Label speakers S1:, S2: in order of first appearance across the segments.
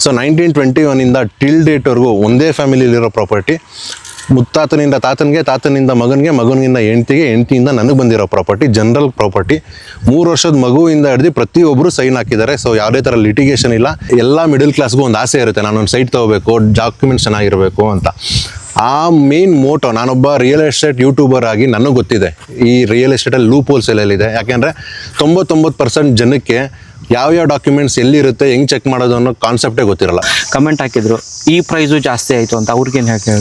S1: So 1921 ಇಂದ till ಡೇಟ್ವರೆಗೂ ಒಂದೇ ಫ್ಯಾಮಿಲಿಲಿರೋ property. ಮುತ್ತಾತನಿಂದ ತಾತನಿಗೆ, ತಾತನಿಂದ ಮಗನಿಗೆ, ಮಗನಿಂದ ಹೆಂಡ್ತಿಗೆ, ಹೆಂಡ್ತಿಯಿಂದ ನನಗೆ ಬಂದಿರೋ ಪ್ರಾಪರ್ಟಿ, ಜನರಲ್ ಪ್ರಾಪರ್ಟಿ. 3 ವರ್ಷದ ಮಗುವಿಂದ ಹಿಡಿದು ಪ್ರತಿಯೊಬ್ಬರು ಸೈನ್ ಹಾಕಿದ್ದಾರೆ. ಸೊ ಯಾವುದೇ ಥರ ಲಿಟಿಗೇಷನ್ ಇಲ್ಲ. ಎಲ್ಲ ಮಿಡಲ್ ಕ್ಲಾಸ್ಗೂ ಒಂದು ಆಸೆ ಇರುತ್ತೆ, ನಾನೊಂದು ಸೈಟ್ ತೊಗೋಬೇಕು, ಡಾಕ್ಯುಮೆಂಟ್ಸ್ ಚೆನ್ನಾಗಿರಬೇಕು ಅಂತ. ಆ ಮೇನ್ ಮೋಟೋ, ನಾನೊಬ್ಬ ರಿಯಲ್ ಎಸ್ಟೇಟ್ ಯೂಟ್ಯೂಬರ್ ಆಗಿ ನನಗೆ ಗೊತ್ತಿದೆ ಈ ರಿಯಲ್ ಎಸ್ಟೇಟಲ್ಲಿ ಲೂಪ್ ಹೋಲ್ಸ್ ಎಲ್ಲೆಲ್ಲಿದೆ. ಯಾಕೆಂದರೆ 99% ಜನಕ್ಕೆ ಯಾವ್ಯಾವ ಡಾಕ್ಯುಮೆಂಟ್ಸ್ ಎಲ್ಲಿರುತ್ತೆ, ಹೆಂಗೆ ಚೆಕ್ ಮಾಡೋದು ಅನ್ನೋ ಕಾನ್ಸೆಪ್ಟೇ ಗೊತ್ತಿರಲ್ಲ.
S2: ಕಮೆಂಟ್ ಹಾಕಿದ್ರು ಈ ಪ್ರೈಸು ಜಾಸ್ತಿ ಆಯಿತು ಅಂತ, ಅವ್ರಿಗೇನು ಯಾಕೆ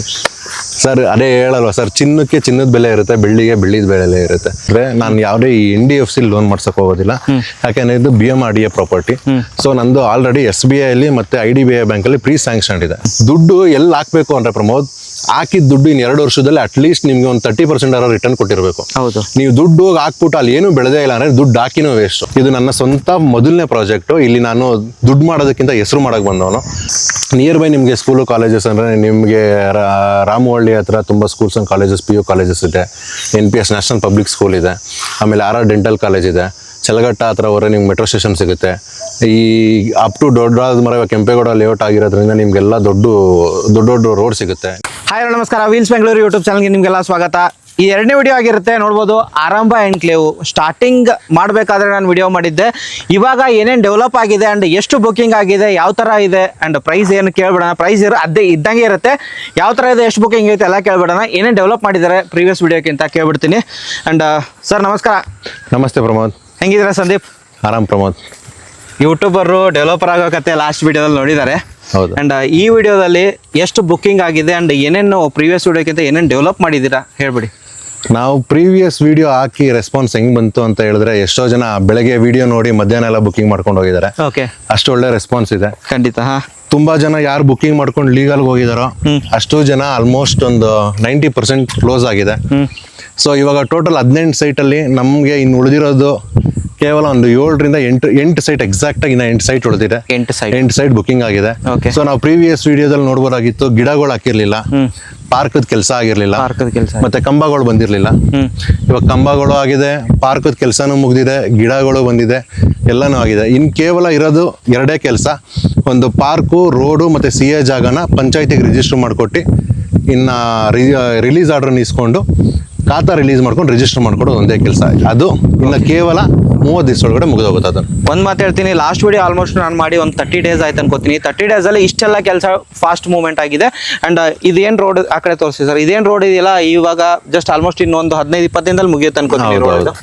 S1: ಸರ್? ಅದೇ ಹೇಳಲ್ವ ಸರ್, ಚಿನ್ನಕ್ಕೆ ಚಿನ್ನದ ಬೆಲೆ ಇರುತ್ತೆ, ಬೆಳ್ಳಿಗೆ ಬೆಳ್ಳಿದ ಬೆಲೆ ಇರುತ್ತೆ. ಅಂದರೆ ನಾನು ಯಾವುದೇ ಈ NDFC ಲೋನ್ ಮಾಡ್ಸೋಕೆ ಹೋಗೋದಿಲ್ಲ, ಯಾಕೆಂದರೆ ಇದು BMRDA ಪ್ರಾಪರ್ಟಿ. ಸೊ ನಂದು ಆಲ್ರೆಡಿ SBI ಅಲ್ಲಿ ಮತ್ತು IDBI ಬ್ಯಾಂಕಲ್ಲಿ ಪ್ರೀ ಸ್ಯಾಂಕ್ಷನ್ ಇದೆ. ದುಡ್ಡು ಎಲ್ಲಿ ಹಾಕಬೇಕು ಅಂದರೆ ಪ್ರಮೋದ್, ಹಾಕಿದ ದುಡ್ಡು ಇನ್ನು 2 ವರ್ಷದಲ್ಲಿ ಅಟ್ಲೀಸ್ಟ್ ನಿಮಗೆ ಒಂದು 30% ರಿಟರ್ನ್ ಕೊಟ್ಟಿರಬೇಕು.
S2: ಹೌದು. ನೀವು
S1: ದುಡ್ಡು ಹಾಕ್ಬಿಟ್ಟು ಅಲ್ಲಿ ಏನು ಬೆಳೆದೇ ಇಲ್ಲ ಅಂದರೆ ದುಡ್ಡು ಹಾಕಿನೂ ವೇಸ್ಟ್. ಇದು ನನ್ನ ಸ್ವಂತ ಮೊದಲನೇ ಪ್ರಾಜೆಕ್ಟು. ಇಲ್ಲಿ ನಾನು ದುಡ್ಡು ಮಾಡೋದಕ್ಕಿಂತ ಹೆಸರು ಮಾಡೋಕ್ಕೆ ಬಂದವನು. ನಿಯರ್ ಬೈ ನಿಮಗೆ ಸ್ಕೂಲು ಕಾಲೇಜಸ್ ಅಂದರೆ ನಿಮಗೆ ರಾಮವಳ್ಳಿ ಹತ್ರ ತುಂಬ schools and colleges, PU colleges ಇದೆ, NPS ನ್ಯಾಷನಲ್ ಪಬ್ಲಿಕ್ ಸ್ಕೂಲ್ ಇದೆ, ಆಮೇಲೆ RR ಡೆಂಟಲ್ ಕಾಲೇಜ್ ಇದೆ. ಚಲಗಟ್ಟ ಹತ್ರ ಹೋದ್ರೆ ನಿಮ್ಗೆ ಮೆಟ್ರೋ ಸ್ಟೇಷನ್ ಸಿಗುತ್ತೆ. ಈ ಅಪ್ ಟು ದೊಡ್ಡದಾದ ಮರ ಕೆಂಪೇಗೌಡ ಲೇಔಟ್ ಆಗಿರೋದ್ರಿಂದ ನಿಮಗೆಲ್ಲ ದೊಡ್ಡ ರೋಡ್ ಸಿಗುತ್ತೆ.
S2: ಹಾಯ್ ನಮಸ್ಕಾರ, ವೀಲ್ಸ್ ಬೆಂಗಳೂರು ಯೂಟ್ಯೂಬ್ ಚಾನಲ್ಗೆ ನಿಮಗೆಲ್ಲ ಸ್ವಾಗತ. ಈ 2ನೇ ವಿಡಿಯೋ ಆಗಿರುತ್ತೆ. ನೋಡ್ಬೋದು, ಆರಂಭ ಎನ್ಕ್ಲೇವ್ ಸ್ಟಾರ್ಟಿಂಗ್ ಮಾಡಬೇಕಾದ್ರೆ ನಾನು ವಿಡಿಯೋ ಮಾಡಿದ್ದೆ. ಇವಾಗ ಏನೇನು ಡೆವಲಪ್ ಆಗಿದೆ ಆ್ಯಂಡ್ ಎಷ್ಟು ಬುಕ್ಕಿಂಗ್ ಆಗಿದೆ, ಯಾವ ಥರ ಇದೆ ಆ್ಯಂಡ್ ಪ್ರೈಸ್ ಏನು ಕೇಳ್ಬಿಡೋಣ. ಪ್ರೈಸ್ ಅದೇ ಇದ್ದಂಗೆ ಇರುತ್ತೆ, ಯಾವ ಥರ ಇದೆ, ಎಷ್ಟು ಬುಕ್ಕಿಂಗ್ ಐತೆ ಎಲ್ಲ ಕೇಳ್ಬಿಡೋಣ. ಏನೇನು ಡೆವಲಪ್ ಮಾಡಿದ್ದಾರೆ ಪ್ರೀವಿಯಸ್ ವಿಡಿಯೋಕ್ಕಿಂತ ಕೇಳ್ಬಿಡ್ತೀನಿ. ಆ್ಯಂಡ್ ಸರ್ ನಮಸ್ಕಾರ.
S1: ನಮಸ್ತೆ ಪ್ರಮೋದ್,
S2: ಹೆಂಗಿದ್ದೀರಾ ಸಂದೀಪ್?
S1: ಆರಾಮ್ ಪ್ರಮೋದ್.
S2: ಯೂಟ್ಯೂಬರು ಡೆವಲಪರ್ ಆಗೋ ಕತೆ ಲಾಸ್ಟ್ ವಿಡಿಯೋದಲ್ಲಿ ನೋಡಿದ್ದಾರೆ.
S1: ಹೌದು.
S2: ಆ್ಯಂಡ್ ಈ ವಿಡಿಯೋದಲ್ಲಿ ಎಷ್ಟು ಬುಕ್ಕಿಂಗ್ ಆಗಿದೆ ಆ್ಯಂಡ್ ಏನೇನು ಪ್ರೀವಿಯಸ್ ವಿಡಿಯೋಕ್ಕಿಂತ ಏನೇನು ಡೆವಲಪ್ ಮಾಡಿದ್ದೀರಾ ಹೇಳ್ಬಿಡಿ.
S1: ನಾವು ಪ್ರೀವಿಯಸ್ ವಿಡಿಯೋ ಹಾಕಿ ರೆಸ್ಪಾನ್ಸ್ ಹೆಂಗೆ ಬಂತು ಅಂತ ಹೇಳಿದ್ರೆ, ಎಷ್ಟೋ ಜನ ಬೆಳಗ್ಗೆ ವಿಡಿಯೋ ನೋಡಿ ಮಧ್ಯಾಹ್ನ ಎಲ್ಲ ಬುಕ್ಕಿಂಗ್ ಮಾಡ್ಕೊಂಡು ಹೋಗಿದ್ದಾರೆ.
S2: ಓಕೆ,
S1: ಅಷ್ಟು ಒಳ್ಳೆ ರೆಸ್ಪಾನ್ಸ್ ಇದೆ.
S2: ಖಂಡಿತ.
S1: ತುಂಬಾ ಜನ ಯಾರು ಬುಕ್ಕಿಂಗ್ ಮಾಡ್ಕೊಂಡು ಲೀಗಲ್ಗೆ ಹೋಗಿದಾರೋ ಅಷ್ಟು ಜನ ಆಲ್ಮೋಸ್ಟ್ ಒಂದು 90% ಕ್ಲೋಸ್ ಆಗಿದೆ. ಸೊ ಇವಾಗ ಟೋಟಲ್ 18 ಸೈಟಲ್ಲಿ ನಮಗೆ ಇನ್ನು ಉಳಿದಿರೋದು ಕೇವಲ ಒಂದು 7ರಿಂದ 8 ಸೈಟ್, ಎಕ್ಸಾಕ್ಟ್ ಆಗಿ 8 ಸೈಟ್ ಉಳಿದಿದೆ. 8 ಸೈಟ್ ಬುಕ್ಕಿಂಗ್ ಆಗಿದೆ. ಸೊ ನಾವು ಪ್ರೀವಿಯಸ್ ವಿಡಿಯೋದಲ್ಲಿ ನೋಡ್ಬೋದಾಗಿತ್ತು, ಗಿಡಗಳು ಹಾಕಿರ್ಲಿಲ್ಲ, ಪಾರ್ಕದ ಕೆಲಸ ಆಗಿರ್ಲಿಲ್ಲ, ಮತ್ತೆ ಕಂಬಗಳು ಬಂದಿರಲಿಲ್ಲ. ಇವಾಗ ಕಂಬಗಳು ಆಗಿದೆ, ಪಾರ್ಕದ ಕೆಲಸನೂ ಮುಗ್ದಿದೆ, ಗಿಡಗಳು ಬಂದಿದೆ, ಎಲ್ಲನೂ ಆಗಿದೆ. ಇನ್ನು ಕೇವಲ ಇರೋದು 2 ಕೆಲಸ, ಒಂದು ಪಾರ್ಕು, ರೋಡು ಮತ್ತು CA ಜಾಗನ ಪಂಚಾಯತಿಗೆ ರಿಜಿಸ್ಟರ್ ಮಾಡಿಕೊಟ್ಟು ಇನ್ನು ರಿಲೀಸ್ ಆರ್ಡರ್ನ ಇಸ್ಕೊಂಡು ಖಾತಾ ರಿಲೀಸ್ ಮಾಡ್ಕೊಂಡು ರಿಜಿಸ್ಟರ್ ಮಾಡ್ಕೊಂಡು ಒಂದೇ ಕೆಲಸ. ಅದು ಇನ್ನು ಕೇವಲ 30 ದಿವಸ ಒಳಗಡೆ ಮುಗಿದೋಗುತ್ತೆ. ಅದನ್ನು
S2: ಒಂದು ಮಾತು ಹೇಳ್ತೀನಿ, ಲಾಸ್ಟ್ ವಿಡಿಯೋ ಆಲ್ಮೋಸ್ಟ್ ನಾನು ಮಾಡಿ ಒಂದು 30 ಡೇಸ್ ಆಯ್ತು ಅನ್ಕೋತೀನಿ. 30 ಡೇಸಲ್ಲಿ ಇಷ್ಟೆಲ್ಲ ಕೆಲಸ ಫಾಸ್ಟ್ ಮೂವ್ಮೆಂಟ್ ಆಗಿದೆ. ಆ್ಯಂಡ್ ಇದೇನು ರೋಡ್ ಆ ಕಡೆ ತೋರಿಸಿ ಸರ್, ಇದೇನು ರೋಡ್ ಇದೆಯಲ್ಲ ಇವಾಗ ಜಸ್ಟ್ ಆಲ್ಮೋಸ್ಟ್ ಇನ್ನೊಂದು 15-20 ದಿನದಲ್ಲಿ ಮುಗಿಯುತ್ತೆ ಅನ್ಕೋತೀನಿ ರೋಡ್ ಇದು.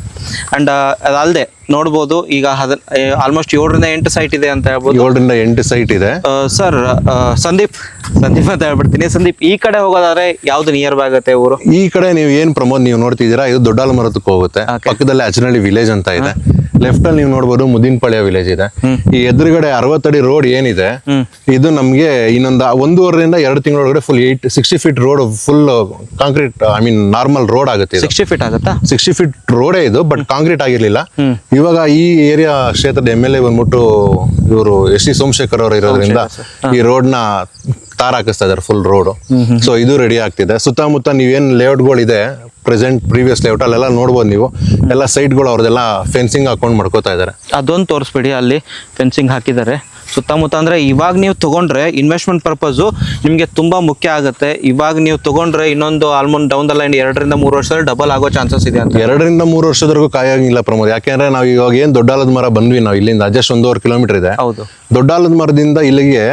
S2: ಆ್ಯಂಡ್ ಅದಲ್ಲದೆ ನೋಡ್ಬೋದು, ಈಗ ಆಲ್ಮೋಸ್ಟ್ 7ರಿಂದ 8 ಸೈಟ್ ಇದೆ ಅಂತ ಹೇಳ್ಬೋದು.
S1: 7ರಿಂದ 8 ಸೈಟ್ ಇದೆ.
S2: ಸರ್ ಸಂದೀಪ್ ಅಂತ ಹೇಳ್ಬಿಡ್ತೀನಿ. ಸಂದೀಪ್, ಈ ಕಡೆ ಹೋಗೋದಾದ್ರೆ ಯಾವ್ದು ನಿಯರ್ ಬೈ ಆಗುತ್ತೆ ಊರು?
S1: ಈ ಕಡೆ ನೀವು ಏನ್ ಪ್ರಮೋದ್ ನೀವು ನೋಡ್ತಿದ್ದೀರಾ, ಇದು ದೊಡ್ಡಾಲಮರದಕ್ಕೆ ಹೋಗುತ್ತೆ. ಪಕ್ಕದಲ್ಲಿ ಅಚನಹಳ್ಳಿ ವಿಲೇಜ್ ಅಂತ ಇದೆ. ಲೆಫ್ಟ್ ಅಲ್ಲಿ ನೀವು ನೋಡ್ಬೋದು ಮುದಿನಪಾಳ್ಯ ವಿಲೇಜ್ ಇದೆ. ಈ ಎದುರುಗಡೆ 60 ಅಡಿ ರೋಡ್ ಏನಿದೆ, ಇದು ನಮ್ಗೆ ಇನ್ನೊಂದು 1.5ರಿಂದ 2 ತಿಂಗಳೊಳಗಡೆ full 60 feet road, full concrete, normal road ಆಗುತ್ತೆ.
S2: 60 ಫೀಟ್ ಆಗುತ್ತಾ? 60
S1: ಫೀಟ್ ರೋಡೇ ಇದು, ಬಟ್ ಕಾಂಕ್ರೀಟ್ ಆಗಿರ್ಲಿಲ್ಲ. ಇವಾಗ ಈ ಏರಿಯಾ ಕ್ಷೇತ್ರದ MLA ಬಂದ್ಬಿಟ್ಟು ಇವರು SD ಸೋಮಶೇಖರ್ ಅವರು ಇರೋದ್ರಿಂದ ಈ ರೋಡ್ ನ ತಾರ್ ಹಾಕಿಸ್ತಾ ಇದಾರೆ, ಫುಲ್ ರೋಡ್. ಸೊ ಇದು ರೆಡಿ ಆಗ್ತಿದೆ. ಸುತ್ತಮುತ್ತ ನೀವೇನ್ ಲೇಔಟ್ಗಳು ಇದೆ, ಪ್ರೀವಿಯಸ್ ಲೇಔಟ್ ಅಲ್ಲೆಲ್ಲ ನೋಡ್ಬೋದು ನೀವು. ಎಲ್ಲ ಸೈಟ್ಗಳು ಅವ್ರದೆಲ್ಲ ಫೆನ್ಸಿಂಗ್ ಹಾಕೊಂಡು ಮಾಡ್ಕೋತಾ ಇದಾರೆ. ಅದೊಂದು
S2: ತೋರಿಸ್ಬಿಡಿ, ಅಲ್ಲಿ ಫೆನ್ಸಿಂಗ್ ಹಾಕಿದ್ದಾರೆ ಸುತ್ತಮುತ್ತ. ಅಂದ್ರೆ ಇವಾಗ ನೀವು ತಗೊಂಡ್ರೆ ಇನ್ವೆಸ್ಟ್ಮೆಂಟ್ ಪರ್ಪಸು ನಿಮಗೆ ತುಂಬಾ ಮುಖ್ಯ ಆಗುತ್ತೆ. ಇವಾಗ ನೀವು ತಗೊಂಡ್ರೆ ಇನ್ನೊಂದು ಆಲ್ಮೋಸ್ಟ್ ಡೌನ್ ದ ಲೈನ್ 2ರಿಂದ 3 ವರ್ಷದಲ್ಲಿ ಡಬಲ್ ಆಗೋ ಚಾನ್ಸಸ್ ಇದೆ ಅಂತ.
S1: 2ರಿಂದ 3 ವರ್ಷದವರೆಗೂ ಕಾಯೋಂಗಿಲ್ಲ ಪ್ರಮೋದ್. ಯಾಕೆಂದ್ರೆ ನಾವು ಇವಾಗ ಏನ್ ದೊಡ್ಡಾಲದ ಮರ ಬಂದ್ವಿ, ನಾವು ಇಲ್ಲಿಂದ ಜಸ್ಟ್ 1.5 ಕಿಲೋಮೀಟರ್ ಇದೆ.
S2: ಹೌದು.
S1: ದೊಡ್ಡಾಲದ ಮರದಿಂದ ಇಲ್ಲಿಗೆ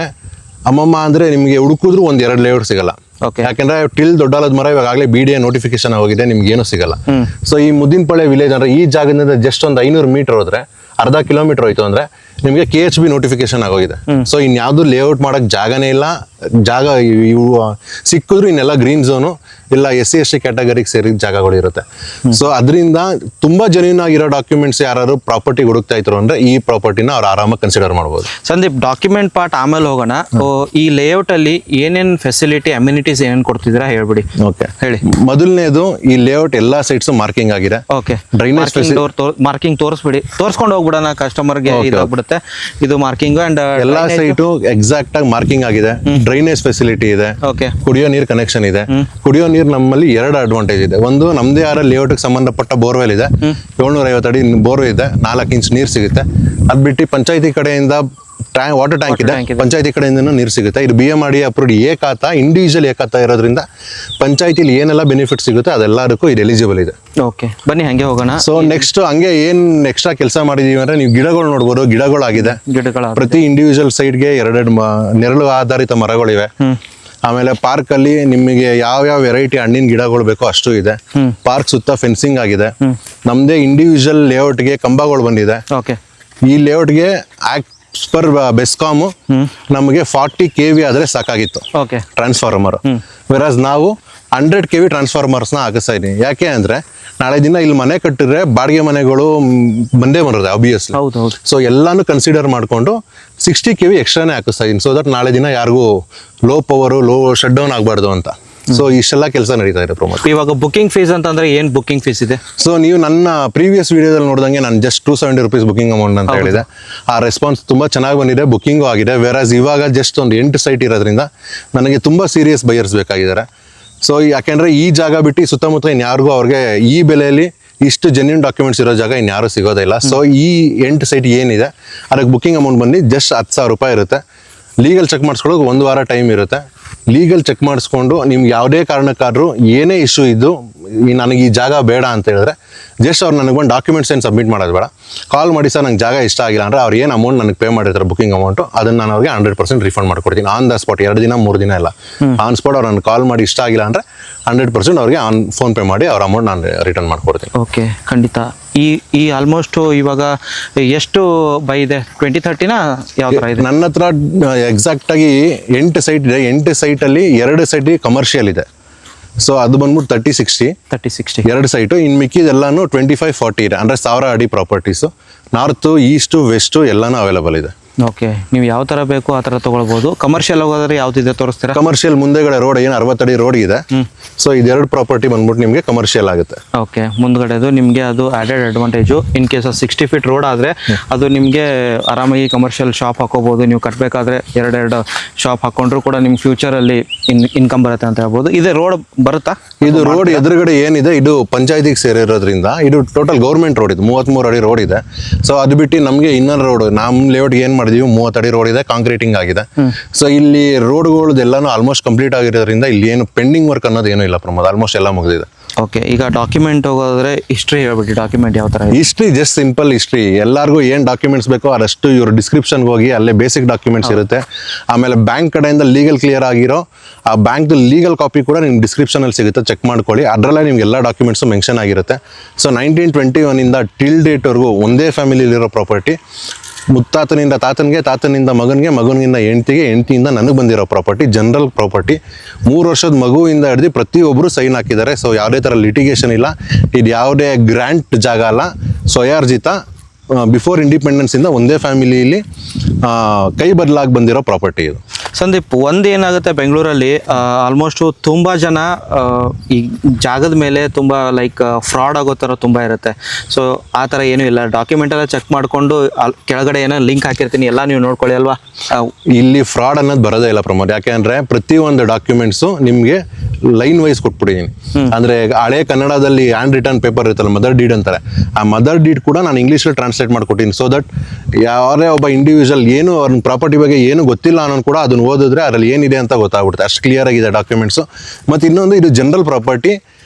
S1: ಅಮ್ಮಮ್ಮ ಅಂದ್ರೆ ನಿಮ್ಗೆ ಹುಡುಕಿದ್ರು 1-2 ಲೇಔಟ್ ಸಿಗಲ್ಲ. ಯಾಕಂದ್ರೆ ಟಿಲ್ ದೊಡ್ಡಾಲದ ಮರ ಇವಾಗಲೇ BDA ನೋಟಿಫಿಕೇಶನ್ ಆಗಿದೆ, ನಿಮ್ಗೆ ಏನು ಸಿಗಲ್ಲ. ಸೊ ಈ ಮುದಿನಪಾಳ್ಯ ವಿಲೇಜ್ ಅಂದ್ರೆ ಈ ಜಾಗದಿಂದ ಜಸ್ಟ್ ಒಂದು 500 ಮೀಟರ್ ಹೋದ್ರೆ, ಅರ್ಧ ಕಿಲೋಮೀಟರ್ ಹೋಯ್ತು ಅಂದ್ರೆ ನಿಮಗೆ KHB ನೋಟಿಫಿಕೇಶನ್ ಆಗೋಗಿದೆ. ಸೊ ಇನ್ಯಾವುದು ಲೇಔಟ್ ಮಾಡಕ್ ಜಾಗನೇ ಇಲ್ಲ. ಜಾಗ ಇವು ಸಿಕ್ಕಿದ್ರು ಇನ್ನೆಲ್ಲ ಗ್ರೀನ್ ಝೋನು, ಇಲ್ಲ SC ST ಕ್ಯಾಟಗರಿಗೆ ಸೇರಿದ ಜಾಗಗಳು ಇರುತ್ತೆ. ಸೊ ಅದರಿಂದ ತುಂಬಾ ಜೆನ್ಯೂನ್ ಆಗಿರೋ ಡಾಕ್ಯುಮೆಂಟ್ಸ್ ಯಾರು ಪ್ರಾಪರ್ಟಿ ಹುಡುಕ್ತಾ ಇದ್ರು ಅಂದ್ರೆ ಈ ಪ್ರಾಪರ್ಟಿನ ಅವ್ರು ಆರಾಮಾಗಿ ಕನ್ಸಿಡರ್ ಮಾಡ್ಬೋದು.
S2: ಸಂದೀಪ್, ಡಾಕ್ಯುಮೆಂಟ್ ಪಾರ್ಟ್ ಆಮೇಲೆ ಹೋಗೋಣ. ಈ ಲೇಔಟ್ ಅಲ್ಲಿ ಏನೇನ್ ಫೆಸಿಲಿಟಿ, ಅಮ್ಯುನಿಟೀಸ್ ಏನೇನ್ ಕೊಡ್ತಿದ್ದೀರಾ ಹೇಳ್ಬಿಡಿ.
S1: ಓಕೆ,
S2: ಹೇಳಿ.
S1: ಮೊದಲನೇದು, ಈ ಲೇಔಟ್ ಎಲ್ಲಾ ಸೈಟ್ಸ್ ಮಾರ್ಕಿಂಗ್ ಆಗಿದೆ.
S2: ಓಕೆ,
S1: ಡ್ರೈನೇಜ್
S2: ಮಾರ್ಕಿಂಗ್ ತೋರಿಸ್ಬಿಡಿ, ತೋರ್ಸ್ಕೊಂಡು ಹೋಗ್ಬಿಡೋಣ, ಕಸ್ಟಮರ್ಗೆ ಇದಾಗ್ಬಿಡುತ್ತೆ. ಇದು ಮಾರ್ಕಿಂಗ್ ಅಂಡ್
S1: ಎಲ್ಲಾ ಸೈಟು ಎಕ್ಸಾಕ್ಟ್ ಆಗಿ ಮಾರ್ಕಿಂಗ್ ಆಗಿದೆ. ಡ್ರೈನೇಜ್ ಫೆಸಿಲಿಟಿ ಇದೆ, ಕುಡಿಯೋ ನೀರ್ ಕನೆಕ್ಷನ್ ಇದೆ. ಕುಡಿಯೋ ನೀರು ನಮ್ಮಲ್ಲಿ 2 ಅಡ್ವಾಂಟೇಜ್ ಇದೆ. ಒಂದು, ನಮ್ದೇ ಆದ ಲೇಔಟ್ ಸಂಬಂಧಪಟ್ಟ ಬೋರ್ವೆಲ್ ಇದೆ, 750 ಅಡಿ ಬೋರ್ವೆಲ್ ಇದೆ, 4 ಇಂಚ್ ನೀರು ಸಿಗುತ್ತೆ. ಅದ್ ಬಿಟ್ಟು ಪಂಚಾಯತಿ ಕಡೆಯಿಂದ ವಾಟರ್ ಟ್ಯಾಂಕ್ ಇದೆ,
S2: tank ಇದೆ.
S1: ಪಂಚಾಯತಿ ಕಡೆಯಿಂದ ನೀರು ಸಿಗುತ್ತೆ. ಇದು BMRD ಅಪ್ರೂವ್ಡ್ ಖಾತಾ, ಇಂಡಿವಿಜುವಲ್ ಖಾತಾ ಇರೋದ್ರಿಂದ ಪಂಚಾಯತಿಲಿ ಏನೆಲ್ಲ ಬೆನಿಫಿಟ್ ಸಿಗುತ್ತೆ ಅದೆಲ್ಲದಕ್ಕೂ ಇದು ಎಲಿಜಿಬಲ್ ಇದೆ.
S2: ಓಕೆ, ಬನ್ನಿ ಹಂಗೆ ಹೋಗೋಣ.
S1: ಸೊ ನೆಕ್ಸ್ಟ್ ಹಂಗೆ ಏನ್ ಎಕ್ಸ್ಟ್ರಾ ಕೆಲಸ ಮಾಡಿದೀವಿ ಅಂದ್ರೆ ನೀವು ಗಿಡಗಳು ನೋಡ್ಬೋದು, ಗಿಡಗಳಾಗಿದೆ.
S2: ಗಿಡಗಳ
S1: ಪ್ರತಿ ಇಂಡಿವಿಜುವಲ್ ಸೈಡ್ಗೆ ಎರಡೆರಡು ನೆರಳು ಆಧಾರಿತ ಮರಗಳಿವೆ. ಆಮೇಲೆ ಪಾರ್ಕ್ ಅಲ್ಲಿ ನಿಮಗೆ ಯಾವ ವೆರೈಟಿ ಹಣ್ಣಿನ ಗಿಡಗಳು ಬೇಕೋ ಅಷ್ಟು ಇದೆ. ಪಾರ್ಕ್ ಸುತ್ತ ಫೆನ್ಸಿಂಗ್ ಆಗಿದೆ. ನಮ್ದೇ ಇಂಡಿವಿಜುವಲ್ ಲೇಔಟ್ಗೆ ಕಂಬಗಳು ಬಂದಿದೆ.
S2: ಓಕೆ,
S1: ಈ ಲೇಔಟ್ಗೆ ಪರ್ ಬೆಸ್ಕಾಮ್ ನಮಗೆ 40 kV ಆದ್ರೆ ಸಾಕಾಗಿತ್ತು
S2: ಓಕೆ,
S1: ಟ್ರಾನ್ಸ್ಫಾರ್ಮರ್. ವೆರಾಸ್ ನಾವು 100 kV ಟ್ರಾನ್ಸ್ಫಾರ್ಮರ್ಸ್ನ ಹಾಕಿಸ್ತಾ ಇದೀನಿ. ಯಾಕೆ ಅಂದ್ರೆ ನಾಳೆ ದಿನ ಇಲ್ಲಿ ಮನೆ ಕಟ್ಟಿದ್ರೆ ಬಾಡಿಗೆ ಮನೆಗಳು ಬಂದೇ ಬರುತ್ತೆ ಆಬ್ವಿಯಸ್ಲಿ.
S2: ಹೌದು ಹೌದು.
S1: ಸೊ ಎಲ್ಲಾನು ಕನ್ಸಿಡರ್ ಮಾಡಿಕೊಂಡು 60 kV ಎಕ್ಸ್ಟ್ರಾನೇ ಹಾಕಿಸ್ತಾ ಇದೀನಿ. ಸೊ ದಟ್ ನಾಳೆ ದಿನ ಯಾರಿಗೂ ಲೋ ಪವರು ಶಟ್ ಡೌನ್ ಆಗಬಾರ್ದು ಅಂತ. ಸೊ ಇಷ್ಟೆಲ್ಲ ಕೆಲಸ ನಡೀತಾ ಇದೆ ಪ್ರಮೋದ್.
S2: ಇವಾಗ ಬುಕಿಂಗ್ ಫೀಸ್ ಅಂತಂದ್ರೆ ಏನ್ ಬುಕಿಂಗ್ ಫೀಸ್ ಇದೆ?
S1: ಸೊ ನೀವು ನನ್ನ ಪ್ರೀವಿಯಸ್ ವಿಡಿಯೋದಲ್ಲಿ ನೋಡಿದಂಗೆ ನಾನು ಜಸ್ಟ್ 270 rupees ಬುಕಿಂಗ್ ಅಮೌಂಟ್ ಅಂತ ಹೇಳಿದೆ. ಆ ರೆಸ್ಪಾನ್ಸ್ ತುಂಬಾ ಚೆನ್ನಾಗಿ ಬಂದಿದೆ, ಬುಕಿಂಗು ಆಗಿದೆ. ವೇರಾಸ್ ಇವಾಗ ಜಸ್ಟ್ ಒಂದು 8 ಸೈಟ್ ಇರೋದ್ರಿಂದ ನನಗೆ ತುಂಬಾ ಸೀರಿಯಸ್ ಬೈಯರ್ಸ್ ಬೇಕಾಗಿದ್ದಾರೆ. ಸೊ ಯಾಕೆಂದ್ರೆ ಈ ಜಾಗ ಬಿಟ್ಟು ಸುತ್ತಮುತ್ತ ಇನ್ಯಾರಿಗೂ ಅವ್ರಿಗೆ ಈ ಬೆಲೆಯಲ್ಲಿ ಇಷ್ಟು ಜೆನ್ಯೂನ್ ಡಾಕ್ಯುಮೆಂಟ್ಸ್ ಇರೋ ಜಾಗ ಇನ್ಯಾರು ಸಿಗೋದಿಲ್ಲ. ಸೊ ಈ 8 ಸೈಟ್ ಏನಿದೆ ಅದಕ್ಕೆ ಬುಕಿಂಗ್ ಅಮೌಂಟ್ ಬಂದು ಜಸ್ಟ್ 10,000 ರೂಪಾಯಿ ಇರುತ್ತೆ. ಲೀಗಲ್ ಚೆಕ್ ಮಾಡಿಸ್ಕೊಳ್ಳೋಕೆ 1 ವಾರ ಟೈಮ್ ಇರುತ್ತೆ. ಲೀಗಲ್ ಚೆಕ್ ಮಾಡಿಸ್ಕೊಂಡು ನಿಮ್ಗೆ ಯಾವುದೇ ಕಾರಣಕ್ಕಾದ್ರೂ ಏನೇ ಇಶ್ಯೂ ಇದ್ದು ನನಗೆ ಈ ಜಾಗ ಬೇಡ ಅಂತ ಹೇಳಿದ್ರೆ ಜಸ್ಟ್ ಅವ್ರು ನನಗೆ ಒಂದು ಡಾಕ್ಯುಮೆಂಟ್ಸ್ ಏನು ಸಬ್ಮಿಟ್ ಮಾಡೋದು ಬೇಡ, ಕಾಲ್ ಮಾಡಿ ಸರ್ ನಂಗೆ ಜಾಗ ಇಷ್ಟ ಆಗಿಲ್ಲ ಅಂದರೆ ಅವ್ರು ಏನು ಅಮೌಂಟ್ ನನಗೆ ಪೇ ಮಾಡಿರ್ತಾರೆ ಬುಕಿಂಗ್ ಅಮೌಂಟು, ಅದನ್ನು ನಾನು ಅವ್ರಿಗೆ 100% ರಿಫಂಡ್ ಮಾಡ್ಕೊಡ್ತೀನಿ. ಆನ್ ದ ಸ್ಪಾಟ್, 2 ದಿನ 3 ದಿನ ಇಲ್ಲ, ಆನ್ ಸ್ಪಾಟ್ ಅವ್ರು ನನಗೆ ಕಾಲ್ ಮಾಡಿ ಇಷ್ಟ ಆಗಿಲ್ಲ ಅಂದರೆ 100% ಅವ್ರಿಗೆ ಫೋನ್ ಪೇ ಮಾಡಿ ಅವ್ರ ಅಮೌಂಟ್ ನಾನು ರಿಟರ್ನ್ ಮಾಡ್ಕೊಡ್ತೀನಿ.
S2: ಓಕೆ, ಖಂಡಿತ. ಈ ಆಲ್ಮೋಸ್ಟ್ ಇವಾಗ ಎಷ್ಟು ಬೈ ಇದೆ? 20-30 ಯಾವ ಥರ ಇದೆ? ನನ್ನ
S1: ಹತ್ರ ಎಕ್ಸಾಕ್ಟ್ ಆಗಿ 8 ಸೈಟ್ ಇದೆ. 8 ಸೈಟಲ್ಲಿ 2 ಸೈಟ್ ಕಮರ್ಷಿಯಲ್ ಇದೆ. ಸೊ ಅದು ಬಂದ್ಬಿಟ್ಟು 30-60 2 ಸೈಟು. ಇನ್ನು ಮಿಕ್ಕಿದೆಲ್ಲಾನು 25-40 ಇದೆ. ಅಂದರೆ 1000 ಅಡಿ ಪ್ರಾಪರ್ಟೀಸು. ನಾರ್ತು, ಈಸ್ಟು, ವೆಸ್ಟು ಎಲ್ಲಾನು ಅವೈಲೇಬಲ್ ಇದೆ.
S2: ಓಕೆ, ನೀವು ಯಾವ ಥರ ಬೇಕು ಆ ಥರ ತೊಗೊಳ್ಬೋದು. ಕಮರ್ಷಿಯಲ್ ಹೋಗೋದ್ರೆ ಯಾವ್ದಿದೆ ತೋರಿಸ್ತೀರಾ?
S1: ಕಮರ್ಷಿಯಲ್ ಮುಂದೆಗಡೆ ರೋಡ್ ಏನು 60 ಅಡಿ ರೋಡ್ ಇದೆ. ಸೊ ಇದೆರಡು ಪ್ರಾಪರ್ಟಿ ಬಂದ್ಬಿಟ್ಟು ನಿಮಗೆ ಕಮರ್ಷಿಯಲ್ ಆಗುತ್ತೆ.
S2: ಓಕೆ, ಮುಂದ್ಗಡೆದು ನಿಮಗೆ ಅದು added advantage. In case 60 feet road ಆದರೆ ಅದು ನಿಮಗೆ ಆರಾಮಾಗಿ ಕಮರ್ಷಿಯಲ್ ಶಾಪ್ ಹಾಕೋಬೋದು. ನೀವು ಕಟ್ಟಬೇಕಾದ್ರೆ 2 ಶಾಪ್ ಹಾಕೊಂಡ್ರು ಕೂಡ ನಿಮ್ಮ ಫ್ಯೂಚರಲ್ಲಿ ಇನ್ಕಮ್ ಬರುತ್ತೆ ಅಂತ ಹೇಳ್ಬೋದು. ಇದೇ ರೋಡ್ ಬರುತ್ತಾ?
S1: ಇದು ರೋಡ್ ಎದುರುಗಡೆ ಏನಿದೆ ಇದು ಪಂಚಾಯತಿಗೆ ಸೇರಿರೋದ್ರಿಂದ ಇದು ಟೋಟಲ್ ಗೌರ್ಮೆಂಟ್ ರೋಡ್ ಇದು. 33 ಅಡಿ ರೋಡ್ ಇದೆ. ಸೊ ಅದು ಬಿಟ್ಟು ನಮಗೆ ಇನ್ನರ್ ರೋಡ್ ನಮ್ಮ ಲೇಔಟ್ಗೆ ಏನು ಮಾಡಿದೀವಿ 30 ಅಡಿ ರೋಡ್ ಇದೆ, ಕಾಂಕ್ರೀಟಿಂಗ್ ಆಗಿದೆ. ಸೊ ಇಲ್ಲಿ ರೋಡ್ಗಳದೆಲ್ಲಾನು ಆಲ್ಮೋಸ್ಟ್ ಕಂಪ್ಲೀಟ್ ಆಗಿರೋದ್ರಿಂದ ಇಲ್ಲಿ ಏನು ಪೆಂಡಿಂಗ್ ವರ್ಕ್ ಅನ್ನೋದು ಏನೂ ಇಲ್ಲ ಪ್ರಮೋದ್, ಆಲ್ಮೋಸ್ಟ್ ಎಲ್ಲ ಮುಗಿದಿದೆ.
S2: ಓಕೆ, ಈಗ ಡಾಕ್ಯುಮೆಂಟ್ ಹೋಗೋದ್ರೆ ಹಿಸ್ಟ್ರಿ ಹೇಳ್ಬಿಟ್ಟು. ಡಾಕ್ಯುಮೆಂಟ್ ಯಾವ ಥರ?
S1: History just simple history. ಎಲ್ಲರಿಗೂ ಏನು ಡಾಕ್ಯುಮೆಂಟ್ಸ್ ಬೇಕೋ ಅದಷ್ಟು ಇವ್ರ ಡಿಸ್ಕ್ರಿಪ್ಷನ್ಗೆ ಹೋಗಿ ಅಲ್ಲೇ ಬೇಸಿಕ್ ಡಾಕ್ಯುಮೆಂಟ್ಸ್ ಇರುತ್ತೆ. ಆಮೇಲೆ ಬ್ಯಾಂಕ್ ಕಡೆಯಿಂದ ಲೀಗಲ್ ಕ್ಲಿಯರ್ ಆಗಿರೋ ಆ ಬ್ಯಾಂಕ್ದು ಲೀಗಲ್ ಕಾಪಿ ಕೂಡ ನಿಮ್ಗೆ ಡಿಸ್ಕ್ರಿಪ್ಷನಲ್ಲಿ ಸಿಗುತ್ತೆ, ಚೆಕ್ ಮಾಡ್ಕೊಳ್ಳಿ. ಅದರಲ್ಲೇ ನಿಮ್ಗೆ ಎಲ್ಲ ಡಾಕ್ಯುಮೆಂಟ್ಸು ಮೆನ್ಷನ್ ಆಗಿರುತ್ತೆ. ಸೊ 1921 ಟಿಲ್ ಡೇಟ್ವರೆಗೂ ಒಂದೇ ಫ್ಯಾಮಿಲಿಲಿರೋ ಪ್ರಾಪರ್ಟಿ. ಮುತ್ತಾತನಿಂದ ತಾತನಿಗೆ, ತಾತನಿಂದ ಮಗನಿಗೆ, ಮಗನಿಂದ ಹೆಂಡ್ತಿಗೆ, ಹೆಂಡ್ತಿಯಿಂದ ನನಗೆ ಬಂದಿರೋ ಪ್ರಾಪರ್ಟಿ, ಜನರಲ್ ಪ್ರಾಪರ್ಟಿ. 3 ವರ್ಷದ ಮಗುವಿಂದ ಹಿಡಿದು ಪ್ರತಿಯೊಬ್ಬರು ಸೈನ್ ಹಾಕಿದ್ದಾರೆ. ಸೊ ಯಾವುದೇ ಥರ ಲಿಟಿಗೇಷನ್ ಇಲ್ಲ. ಇದು ಯಾವುದೇ ಗ್ರ್ಯಾಂಟ್ ಜಾಗ ಅಲ್ಲ, ಸ್ವಯಾರ್ಜಿತ. ಬಿಫೋರ್ ಇಂಡಿಪೆಂಡೆನ್ಸ್ ಇಂದ ಒಂದೇ ಫ್ಯಾಮಿಲಿಯಲ್ಲಿ ಕೈ ಬದಲಾಗಿ ಬಂದಿರೋ ಪ್ರಾಪರ್ಟಿ ಇದು.
S2: ಸಂದೀಪ್, ಒಂದು ಏನಾಗುತ್ತೆ ಬೆಂಗಳೂರಲ್ಲಿ ಆಲ್ಮೋಸ್ಟು ತುಂಬ ಜನ ಈ ಜಾಗದ ಮೇಲೆ ತುಂಬ ಲೈಕ್ ಫ್ರಾಡ್ ಆಗೋ ಥರ ತುಂಬ ಇರುತ್ತೆ. ಸೊ ಆ ಥರ ಏನೂ ಇಲ್ಲ. ಡಾಕ್ಯುಮೆಂಟ್ ಎಲ್ಲ ಚೆಕ್ ಮಾಡಿಕೊಂಡು ಕೆಳಗಡೆ ಏನೋ ಲಿಂಕ್ ಹಾಕಿರ್ತೀನಿ, ಎಲ್ಲ ನೀವು ನೋಡ್ಕೊಳ್ಳಿ ಅಲ್ವಾ?
S1: ಇಲ್ಲಿ ಫ್ರಾಡ್ ಅನ್ನೋದು ಬರೋದೇ ಇಲ್ಲ ಪ್ರಮೋದ್. ಯಾಕೆಂದರೆ ಪ್ರತಿಯೊಂದು ಡಾಕ್ಯುಮೆಂಟ್ಸು ನಿಮಗೆ ಲೈನ್ ವೈಸ್ ಕೊಟ್ಬಿಟ್ಟಿದ್ದೀನಿ. ಅಂದರೆ ಹಳೆ ಕನ್ನಡದಲ್ಲಿ ಹ್ಯಾಂಡ್ ರಿಟರ್ನ್ ಪೇಪರ್ ಇರುತ್ತಲ್ಲ, ಮದರ್ ಡೀಡ್ ಅಂತಾರೆ. ಆ ಮದರ್ ಡೀಡ್ ಕೂಡ ನಾನು ಇಂಗ್ಲೀಷಲ್ಲಿ ಟ್ರಾನ್ಸ್ಲೇಟ್ ಮಾಡ್ಕೊಟ್ಟಿನಿ. ಸೊ ದಟ್ ಯಾರೇ ಒಬ್ಬ ಇಂಡಿವಿಜುವಲ್ ಏನು ಅವ್ರ ಪ್ರಾಪರ್ಟಿ ಬಗ್ಗೆ ಏನು ಗೊತ್ತಿಲ್ಲ ಅನ್ನೋನು ಕೂಡ ಅದನ್ನು ಓದಿದ್ರೆ ಅದರಲ್ಲಿ ಏನಿದೆ ಅಂತ ಗೊತ್ತಾಗ್ಬಿಡುತ್ತೆ. ಅಷ್ಟು ಕ್ಲಿಯರ್ ಆಗಿದೆ ಡಾಕ್ಯುಮೆಂಟ್ಸು. ಮತ್ತು ಇನ್ನೊಂದು, ಇದು ಜನರಲ್ ಪ್ರಾಪರ್ಟಿ.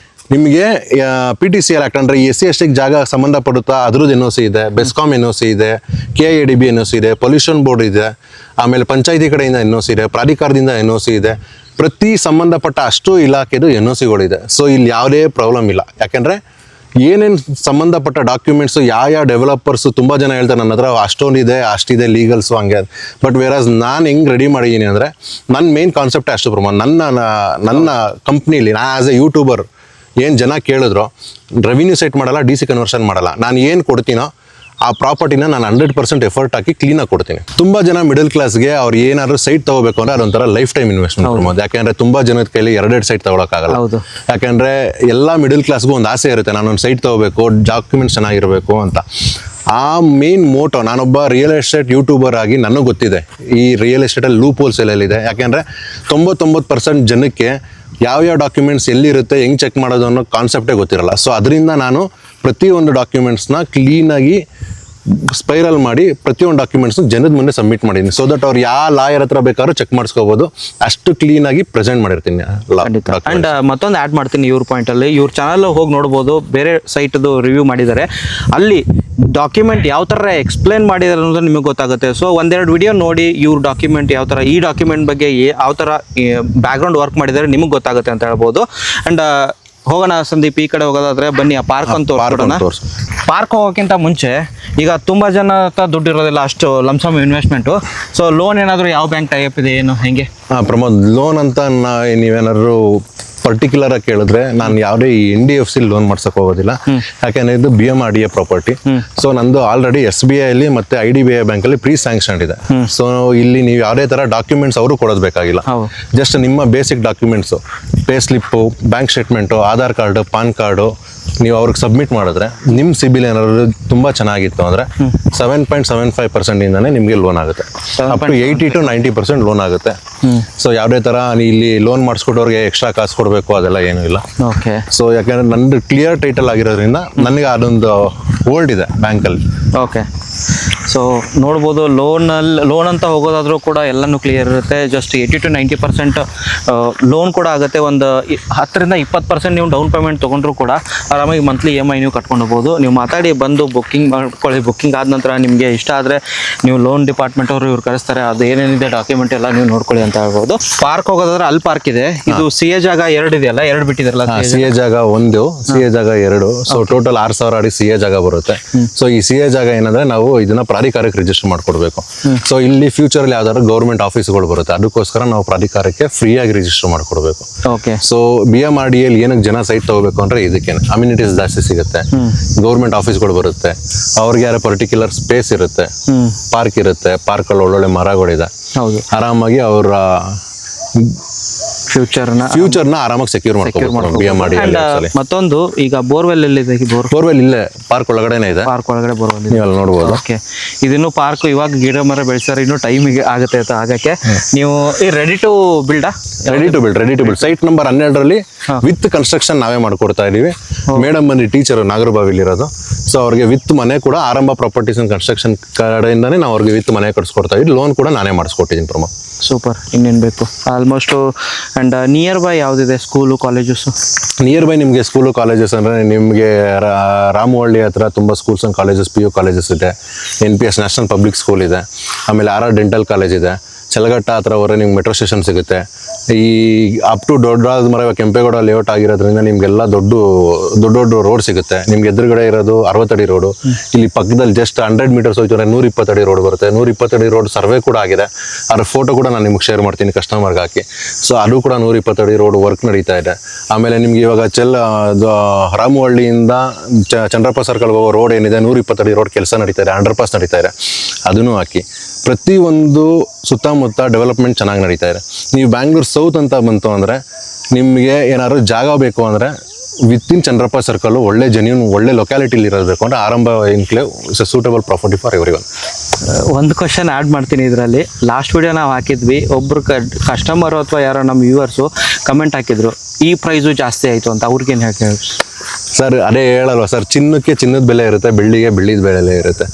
S1: ನಿಮಗೆ PTCL ಆ್ಯಕ್ಟ್ ಅಂದರೆ SC/ST ಜಾಗ ಸಂಬಂಧಪಡುತ್ತಾ ಅದ್ರದ್ದು NOC ಇದೆ, ಬೆಸ್ಕಾಮ್ NOC ಇದೆ, KIADB NOC ಇದೆ, ಪೊಲ್ಯೂಷನ್ ಬೋರ್ಡ್ ಇದೆ, ಆಮೇಲೆ ಪಂಚಾಯತಿ ಕಡೆಯಿಂದ NOC ಇದೆ, ಪ್ರಾಧಿಕಾರದಿಂದ NOC ಇದೆ. ಪ್ರತಿ ಸಂಬಂಧಪಟ್ಟ ಅಷ್ಟು ಇಲಾಖೆದು NOCಗಳಿದೆ. ಸೊ ಇಲ್ಲಿ ಯಾವುದೇ ಪ್ರಾಬ್ಲಮ್ ಇಲ್ಲ. ಯಾಕೆಂದರೆ ಏನೇನು ಸಂಬಂಧಪಟ್ಟ ಡಾಕ್ಯುಮೆಂಟ್ಸು ಯಾವ ಡೆವಲಪರ್ಸು ತುಂಬ ಜನ ಹೇಳ್ತಾರೆ ನನ್ನ ಹತ್ರ ಅಷ್ಟೊಂದಿದೆ, ಅಷ್ಟಿದೆ ಲೀಗಲ್ಸು ಹಂಗೆ. ಬಟ್ ವೇರಾಸ್ ನಾನು ಹೆಂಗೆ ರೆಡಿ ಮಾಡಿದ್ದೀನಿ ಅಂದರೆ ನನ್ನ ಮೇನ್ ಕಾನ್ಸೆಪ್ಟೇ ಅಷ್ಟು ಪ್ರಮಾಣ. ನನ್ನ ಕಂಪ್ನೀಲಿ ನಾನು ಆ್ಯಸ್ ಎ ಯೂಟ್ಯೂಬರ್ ಏನು ಜನ ಕೇಳಿದ್ರು, ರೆವಿನ್ಯೂ ಸೆಟ್ ಮಾಡಲ್ಲ, DC ಕನ್ವರ್ಷನ್ ಮಾಡಲ್ಲ. ನಾನು ಏನು ಕೊಡ್ತೀನೋ ಆ ಪ್ರಾಪರ್ಟಿನ ನಾನು 100% ಎಫರ್ಟ್ ಹಾಕಿ ಕ್ಲೀನಾಗಿ ಕೊಡ್ತೀನಿ. ತುಂಬ ಜನ ಮಿಡಲ್ ಕ್ಲಾಸ್ಗೆ ಅವ್ರು ಏನಾದರೂ ಸೈಟ್ ತೊಗೋಬೇಕು ಅಂದರೆ ಅದೊಂಥರ ಲೈಫ್ ಟೈಮ್ ಇನ್ವೆಸ್ಟ್ಮೆಂಟ್ ಮಾಡ್ಬೋದು. ಯಾಕೆಂದರೆ ತುಂಬ ಜನದ ಕೈಲಿ 2 ಸೈಟ್ ತೊಗೊಳಕ್ಕಾಗಲ್ಲ. ಯಾಕೆಂದರೆ ಎಲ್ಲ ಮಿಡಲ್ ಕ್ಲಾಸ್ಗೂ ಒಂದು ಆಸೆ ಇರುತ್ತೆ, ನಾನೊಂದು ಸೈಟ್ ತೊಗೋಬೇಕು, ಡಾಕ್ಯುಮೆಂಟ್ಸ್ ಚೆನ್ನಾಗಿರಬೇಕು ಅಂತ. ಆ ಮೇನ್ ಮೋಟೋ, ನಾನೊಬ್ಬ ರಿಯಲ್ ಎಸ್ಟೇಟ್ ಯೂಟ್ಯೂಬರ್ ಆಗಿ ನನಗೆ ಗೊತ್ತಿದೆ ಈ ರಿಯಲ್ ಎಸ್ಟೇಟಲ್ಲಿ ಲೂಪ್ ಹೋಲ್ಸ್ ಎಲ್ಲೆಲ್ಲಿದೆ. ಯಾಕೆಂದರೆ 99% ಜನಕ್ಕೆ ಯಾವ ಡಾಕ್ಯುಮೆಂಟ್ಸ್ ಎಲ್ಲಿರುತ್ತೆ, ಹೆಂಗೆ ಚೆಕ್ ಮಾಡೋದು ಅನ್ನೋ ಕಾನ್ಸೆಪ್ಟೇ ಗೊತ್ತಿರಲ್ಲ. ಸೊ ಅದರಿಂದ ನಾನು ಪ್ರತಿಯೊಂದು ಡಾಕ್ಯುಮೆಂಟ್ಸ್ನ ಕ್ಲೀನಾಗಿ ಸ್ಪೈರಲ್ ಮಾಡಿ ಪ್ರತಿಯೊಂದು ಡಾಕ್ಯುಮೆಂಟ್ಸ್ ಜನದ ಮುಂದೆ ಸಬ್ಮಿಟ್ ಮಾಡಿದ್ದೀನಿ. ಸೊ ದಟ್ ಅವ್ರು ಯಾವ ಲಾಯರ್ ಹತ್ರ ಬೇಕಾದ್ರೂ ಚೆಕ್ ಮಾಡಿಸ್ಕೋಬಹುದು, ಅಷ್ಟು ಕ್ಲೀನ್ ಆಗಿ ಪ್ರೆಸೆಂಟ್ ಮಾಡಿರ್ತೀನಿ.
S2: ಅಂಡ್ ಮತ್ತೊಂದು ಆ್ಯಡ್ ಮಾಡ್ತೀನಿ ಇವ್ರ ಪಾಯಿಂಟ್ ಅಲ್ಲಿ, ಇವ್ರ ಚಾನಲ್ ಹೋಗಿ ನೋಡ್ಬೋದು, ಬೇರೆ ಸೈಟ್ದು ರಿವ್ಯೂ ಮಾಡಿದ್ದಾರೆ, ಅಲ್ಲಿ ಡಾಕ್ಯುಮೆಂಟ್ ಯಾವ ಥರ ಎಕ್ಸ್ಪ್ಲೇನ್ ಮಾಡಿದ್ದಾರೆ ಅನ್ನೋದು ನಿಮಗೆ ಗೊತ್ತಾಗುತ್ತೆ. ಸೊ ಒಂದೆರಡು ವಿಡಿಯೋ ನೋಡಿ ಇವ್ರ ಡಾಕ್ಯುಮೆಂಟ್ ಯಾವ ಥರ, ಈ ಡಾಕ್ಯುಮೆಂಟ್ ಬಗ್ಗೆ ಯಾವ ಥರ ಬ್ಯಾಕ್ಗ್ರೌಂಡ್ ವರ್ಕ್ ಮಾಡಿದ್ದಾರೆ ನಿಮಗೆ ಗೊತ್ತಾಗುತ್ತೆ ಅಂತ ಹೇಳ್ಬೋದು. ಅಂಡ್ ಹೋಗೋಣ ಸಂದೀಪ್, ಈ ಕಡೆ ಹೋಗೋದಾದ್ರೆ ಬನ್ನಿ ಆ ಪಾರ್ಕ್ ಅಂತ ತೋರಿಸ್ಬಿಡೋಣ. ಪಾರ್ಕ್ ಹೋಗೋಕ್ಕಿಂತ ಮುಂಚೆ ಈಗ ತುಂಬ ಜನ ಹತ್ರ ದುಡ್ಡು ಇರೋದಿಲ್ಲ, ಅಷ್ಟು ಲಂಸಮ್ ಇನ್ವೆಸ್ಟ್ಮೆಂಟು. ಸೊ ಲೋನ್ ಏನಾದರೂ ಯಾವ ಬ್ಯಾಂಕ್ ಟೈಪ್ ಇದೆ ಏನು ಹೆಂಗೆ?
S1: ಪ್ರಮೋದ್, ಲೋನ್ ಅಂತ ನೀವೇನಾದ್ರು ಪರ್ಟಿಕ್ಯುಲರ್ ಆಗಿ ಕೇಳಿದ್ರೆ ನಾನು ಯಾವುದೇ NDFC ಲೋನ್ ಮಾಡ್ಸಕ್ ಹೋಗೋದಿಲ್ಲ. ಯಾಕೆಂದ್ರೆ ಇದು BMRDA ಪ್ರಾಪರ್ಟಿ. ಸೊ ನಂದು ಆಲ್ರೆಡಿ SBI ಅಲ್ಲಿ ಮತ್ತೆ IDBI ಬ್ಯಾಂಕ್ ಅಲ್ಲಿ ಪ್ರೀ ಸ್ಯಾಂಕ್ಷನ್ ಇದೆ. ಸೊ ಇಲ್ಲಿ ನೀವು ಯಾವುದೇ ತರ ಡಾಕ್ಯುಮೆಂಟ್ಸ್ ಅವರು ಕೊಡೋದು ಬೇಕಾಗಿಲ್ಲ. ಜಸ್ಟ್ ನಿಮ್ಮ basic documents, pay slip, bank statement, Aadhaar card, PAN card ನೀವು ಅವ್ರಿಗೆ ಸಬ್ಮಿಟ್ ಮಾಡಿದ್ರೆ ನಿಮ್ಮ ಸಿಬಿಲ್ ಏನಾದ್ರು ತುಂಬಾ ಚೆನ್ನಾಗಿತ್ತು ಅಂದ್ರೆ 7.75% ಇಂದಾನೆ ನಿಮಗೆ ಲೋನ್ ಆಗುತ್ತೆ. ಅಪ್ ಟು 80 to 90% ಲೋನ್ ಆಗುತ್ತೆ. ಸೊ ಯಾವುದೇ ತರ ಇಲ್ಲಿ ಲೋನ್ ಮಾಡಿಸ್ಕೊಟ್ಟವ್ರಿಗೆ ಎಕ್ಸ್ಟ್ರಾ ಕಾಸು ಕೊಡಬೇಕು ಅದೆಲ್ಲ ಏನೂ ಇಲ್ಲ.
S2: ಓಕೆ.
S1: ಸೊ ಯಾಕಂದ್ರೆ ನಂದು ಕ್ಲಿಯರ್ ಟೈಟಲ್ ಆಗಿರೋದ್ರಿಂದ ನನಗೆ ಅದೊಂದು ಹೋಲ್ಡ್ ಇದೆ ಬ್ಯಾಂಕಲ್ಲಿ. ಓಕೆ.
S2: ಸೊ ನೋಡ್ಬೋದು, ಲೋನ್ ಅಂತ ಹೋಗೋದಾದ್ರೂ ಕೂಡ ಎಲ್ಲನೂ ಕ್ಲಿಯರ್ ಇರುತ್ತೆ. ಜಸ್ಟ್ 80 to 90% ಲೋನ್ ಕೂಡ ಆಗುತ್ತೆ. ಒಂದು 10 to 20% ನೀವು ಡೌನ್ ಪೇಮೆಂಟ್ ತೊಗೊಂಡ್ರು ಕೂಡ ಆರಾಮಾಗಿ ಮಂತ್ಲಿ EMI ನೀವು ಕಟ್ಕೊಂಡು ಹೋಗ್ಬೋದು. ನೀವು ಮಾತಾಡಿ ಬಂದು ಬುಕ್ಕಿಂಗ್ ಮಾಡ್ಕೊಳ್ಳಿ. ಬುಕ್ಕಿಂಗ್ ಆದ ನಂತರ ನಿಮಗೆ ಇಷ್ಟ ಆದರೆ ನೀವು ಲೋನ್ ಡಿಪಾರ್ಟ್ಮೆಂಟ್ ಅವರು ಇವ್ರು ಕಳಿಸ್ತಾರೆ, ಅದು ಏನೇನಿದೆ ಡಾಕ್ಯುಮೆಂಟ್ ಎಲ್ಲ ನೀವು ನೋಡ್ಕೊಳ್ಳಿ ಅಂತ ಹೇಳ್ಬೋದು. ಪಾರ್ಕ್ ಹೋಗೋದಾದ್ರೆ ಅಲ್ಲಿ ಪಾರ್ಕ್ ಇದೆ. ಇದು CA ಜಾಗ 2 ಇದೆಯಲ್ಲ, 2 ಬಿಟ್ಟಿದಾರಲ್ಲ.
S1: CA ಜಾಗ 1, CA ಜಾಗ 2. ಸೊ ಟೋಟಲ್ 6,000 ಅಡಿ CA ಜಾಗ ಬರುತ್ತೆ. ಸೊ ಈ CA ಜಾಗ ಏನಂದ್ರೆ ನಾವು ಇದನ್ನ ಪ್ರಾಧಿಕಾರಕ್ಕೆ ರಿಜಿಸ್ಟರ್ ಮಾಡ್ಕೊಡ್ಬೇಕು. ಸೊ ಇಲ್ಲಿ ಫ್ಯೂಚರ್ ಅಲ್ಲಿ ಯಾವ್ದಾದ್ರು ಗೌರ್ಮೆಂಟ್ ಆಫೀಸ್ಗಳು ಬರುತ್ತೆ, ಅದಕ್ಕೋಸ್ಕರ ನಾವು ಪ್ರಾಧಿಕಾರಕ್ಕೆ ಫ್ರೀ ಆಗಿ ರಿಜಿಸ್ಟರ್ ಮಾಡ್ಕೊಡ್ಬೇಕು.
S2: ಓಕೆ.
S1: ಸೊ BMRDA ಏನಕ್ಕೆ ಜನ ಸೈಟ್ ತಗೋಬೇಕು ಅಂದ್ರೆ ಇದಕ್ಕೆ ಅಮ್ಯುನಿಟೀಸ್ ಜಾಸ್ತಿ ಸಿಗುತ್ತೆ, ಗೌರ್ಮೆಂಟ್ ಆಫೀಸ್ಗಳು ಬರುತ್ತೆ, ಅವ್ರಿಗೆ ಯಾರ ಪರ್ಟಿಕ್ಯುಲರ್ ಸ್ಪೇಸ್ ಇರುತ್ತೆ, ಪಾರ್ಕ್ ಇರುತ್ತೆ, ಪಾರ್ಕ್ ಅಲ್ಲಿ ಒಳ್ಳೊಳ್ಳೆ ಮರಗಳಿದೆ, ಆರಾಮಾಗಿ ಅವರ ಫ್ಯೂಚರ್ನ ಆರಾಮಾಗಿ ಸೆಕ್ಯೂರ್ ಮಾಡ್ಕೊಬೇಕು BMRDA.
S2: ಮತ್ತೊಂದು ಈಗ ಬೋರ್ವೆಲ್ ಎಲ್ಲಿದೆ?
S1: ಬೋರ್ವೆಲ್ ಇಲ್ಲೇ ಪಾರ್ಕ್ ಒಳಗಡೆನೆ ಇದೆ.
S2: ಪಾರ್ಕ್ ಒಳಗಡೆ ಬೋರ್ವೆಲ್
S1: ನೀವು ಅಲ್ಲಿ ನೋಡ್ಬೋದು.
S2: ಓಕೆ. ಇದನ್ನು ಪಾರ್ಕ್ ಇವಾಗ ಗಿಡ ಮರ ಬೆಳೆಸಾರೆ, ಇನ್ನೂ ಟೈಮ್ ಆಗುತ್ತೆ ಅಂತ ಆಗಕ್ಕೆ. ನೀವು ಈ ready to build
S1: site number 12ರಲ್ಲಿ ವಿತ್ ಕನ್ಸ್ಟ್ರಕ್ಷನ್ ನಾವೇ ಮಾಡ್ಕೊಡ್ತಾ ಇದೀವಿ. ಮೇಡಮ್ ಬಂದು ಟೀಚರ್ ನಾಗರಬಾವಿಲಿ ಇರೋದು. ಸೊ ಅವ್ರಿಗೆ ವಿತ್ ಮನೆ ಕೂಡ ಆರಂಭ ಪ್ರಾಪರ್ಟೀಸ್ ಅಂಡ್ ಕನ್ಸ್ಟ್ರಕ್ಷನ್ ಕಡೆಯಿಂದಾನೇ ನಾವು ಅವ್ರಿಗೆ ವಿತ್ ಮನೆ ಕಟ್ಸ್ಕೊಡ್ತಾ ಇದ್ವಿ. ಲೋನ್ ಕೂಡ ನಾನೇ ಮಾಡಿಸ್ಕೊಟ್ಟಿದ್ದೀನಿ ಪ್ರಮೋದ್.
S2: ಸೂಪರ್, ಇನ್ನೇನು ಬೇಕು ಆಲ್ಮೋಸ್ಟ್. ಅಂಡ್ ನಿಯರ್ ಬೈ ಯಾವುದಿದೆ ಸ್ಕೂಲು ಕಾಲೇಜಸ್?
S1: ನಿಯರ್ ಬೈ ನಿಮಗೆ ಸ್ಕೂಲು ಕಾಲೇಜಸ್ ಅಂದರೆ ನಿಮಗೆ ರಾಮವಳ್ಳಿ ಹತ್ರ ತುಂಬ schools and colleges, PU colleges ಇದೆ, NPS ನ್ಯಾಷನಲ್ ಪಬ್ಲಿಕ್ ಸ್ಕೂಲ್ ಇದೆ, ಆಮೇಲೆ RR ಡೆಂಟಲ್ ಕಾಲೇಜ್ ಇದೆ. ಚಲಗಟ್ಟ ಹತ್ರ ಹೋದ್ರೆ ನಿಮ್ಗೆ ಮೆಟ್ರೋ ಸ್ಟೇಷನ್ ಸಿಗುತ್ತೆ. ಈ ಅಪ್ ಟು ದೊಡ್ಡದಾದ ಮರ ಕೆಂಪೇಗೌಡ ಲೇಔಟ್ ಆಗಿರೋದ್ರಿಂದ ನಿಮಗೆಲ್ಲ ದೊಡ್ಡ ರೋಡ್ ಸಿಗುತ್ತೆ. ನಿಮ್ಗೆ ಎದುರುಗಡೆ ಇರೋದು 60 ಅಡಿ ರೋಡು. ಇಲ್ಲಿ ಪಕ್ಕದಲ್ಲಿ ಜಸ್ಟ್ 100 ಮೀಟರ್ಸ್ ಹೋಯ್ತು 120 ಅಡಿ ರೋಡ್ ಬರುತ್ತೆ. 120 ಅಡಿ ರೋಡ್ ಸರ್ವೆ ಕೂಡ ಆಗಿದೆ. ಅದ್ರ ಫೋಟೋ ಕೂಡ ನಾನು ನಿಮ್ಗೆ ಶೇರ್ ಮಾಡ್ತೀನಿ ಕಸ್ಟಮರ್ಗೆ ಹಾಕಿ. ಸೊ ಅದು ಕೂಡ 120 ಅಡಿ ರೋಡ್ ವರ್ಕ್ ನಡೀತಾ ಇದೆ. ಆಮೇಲೆ ನಿಮ್ಗೆ ಇವಾಗ ರಾಮವಳ್ಳಿಯಿಂದ ಚಂದ್ರಪ್ಪ ಸರ್ಕಲ್ ಹೋಗೋ ರೋಡ್ ಏನಿದೆ 120 ಅಡಿ ರೋಡ್ ಕೆಲಸ ನಡೀತಾ ಇದೆ, ಅಂಡರ್ ಪಾಸ್ ನಡೀತಾ ಇದೆ, ಅದನ್ನು ಹಾಕಿ. ಪ್ರತಿಯೊಂದು ಸುತ್ತಮುತ್ತ ಡೆವಲಪ್ಮೆಂಟ್ ಚೆನ್ನಾಗಿ ನಡೀತಾ ಇದೆ. ನೀವು ಬ್ಯಾಂಗ್ಳೂರ್ ಸೌತ್ ಅಂತ ಬಂತು ಅಂದರೆ ನಿಮಗೆ ಏನಾದ್ರು ಜಾಗ ಬೇಕು ಅಂದರೆ ವಿತಿನ್ ಚಂದ್ರಪ್ಪ ಸರ್ಕಲ್ ಒಳ್ಳೆ ಲೊಕ್ಯಾಲಿಟಿಲಿ ಇರಬೇಕು ಅಂದರೆ ಆರಂಭ enclave is a suitable property for everyone.
S2: ಒಂದು ಕ್ವಶನ್ ಆ್ಯಡ್ ಮಾಡ್ತೀನಿ ಇದರಲ್ಲಿ. ಲಾಸ್ಟ್ ವಿಡಿಯೋ ನಾವು ಹಾಕಿದ್ವಿ, ಒಬ್ಬರು ಕಸ್ಟಮರು ಅಥವಾ ಯಾರೋ ನಮ್ಮ ವ್ಯೂವರ್ಸು ಕಮೆಂಟ್ ಹಾಕಿದ್ರು, ಈ ಪ್ರೈಸು ಜಾಸ್ತಿ ಆಯಿತು ಅಂತ. ಅವ್ರಿಗೇನು ಹೇಳಿ
S1: ಸರ್? ಅದೇ ಹೇಳಲ್ವ ಸರ್, ಚಿನ್ನಕ್ಕೆ ಚಿನ್ನದ ಬೆಲೆ ಇರುತ್ತೆ, ಬೆಳ್ಳಿಗೆ ಬೆಳ್ಳಿದ ಬೆಲೆ ಇರುತ್ತೆ.